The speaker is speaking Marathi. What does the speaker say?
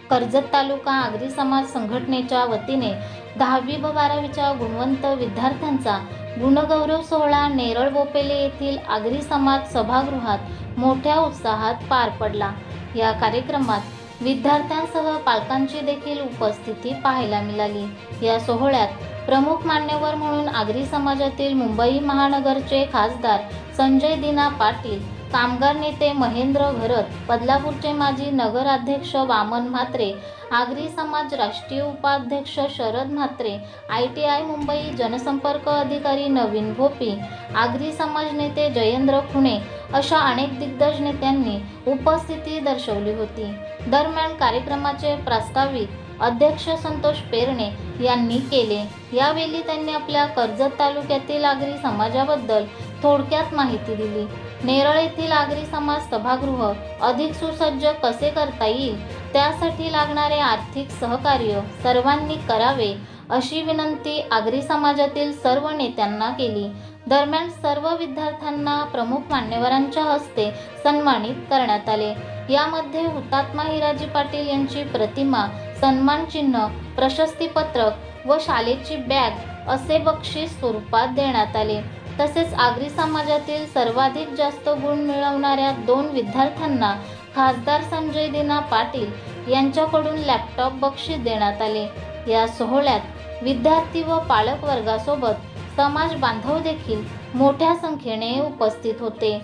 कर्जत तालुका आगरी समाज संघटनेच्या वतीने 10वी व 12वीच्या गुणवंत विद्यार्थ्यांचा गुणगौरव सोहळा नेरळ बोपेले येथील आगरी समाज सभागृहात मोठ्या उत्साहात पार पडला। या कार्यक्रमात विद्यार्थ्यांसह पालकांची देखील उपस्थिती पाहायला मिळाली। या सोहळ्यात प्रमुख मान्यवर म्हणून आगरी समाजातील मुंबई महानगरचे खासदार संजय दीना पाटील, कामगार नेते महेंद्र घरत, बदलापूरचे माजी नगराध्यक्ष वामन म्हात्रे, आगरी समाज राष्ट्रीय उपाध्यक्ष शरद म्हात्रे, ITI मुंबई जनसंपर्क अधिकारी नवीन भोपी, आगरी समाज नेते जयेंद्र खुणे अशा अनेक दिग्गज नेत्यांनी उपस्थिती दर्शवली होती। दरम्यान कार्यक्रमाचे प्रास्ताविक अध्यक्ष संतोष पेरणे यांनी केले। यावेळी त्यांनी आपल्या कर्जत तालुक्यातील आगरी समाजाबद्दल थोडक्यात माहिती दिली। नेरळ येथील आगरी समाज सभागृह अधिक सुसज्ज कसे करता येईल त्यासाठी लागणारे आर्थिक सहकार्य सर्वांनी करावे अशी विनंती आगरी समाजातील सर्व नेत्यांना केली। दरम्यान सर्व विद्यार्थ्यांना प्रमुख मान्यवरांच्या हस्ते सन्मानित करण्यात आले। यामध्ये हुतात्मा हिराजी पाटील यांची प्रतिमा, सन्मान चिन्ह, प्रशस्तीपत्रक व शालेची बॅग असे बक्षीस स्वरूपात देण्यात आले। तसेच आगरी समाजातील सर्वाधिक जास्त गुण मिळवणाऱ्या 2 विद्यार्थ्यांना खासदार संजय दीना पाटील यांच्याकडून लॅपटॉप बक्षीस देण्यात आले। या सोहळ्यात विद्यार्थी व पालक वर्गासोबत समाज बांधव देखील मोठ्या संख्येने उपस्थित होते।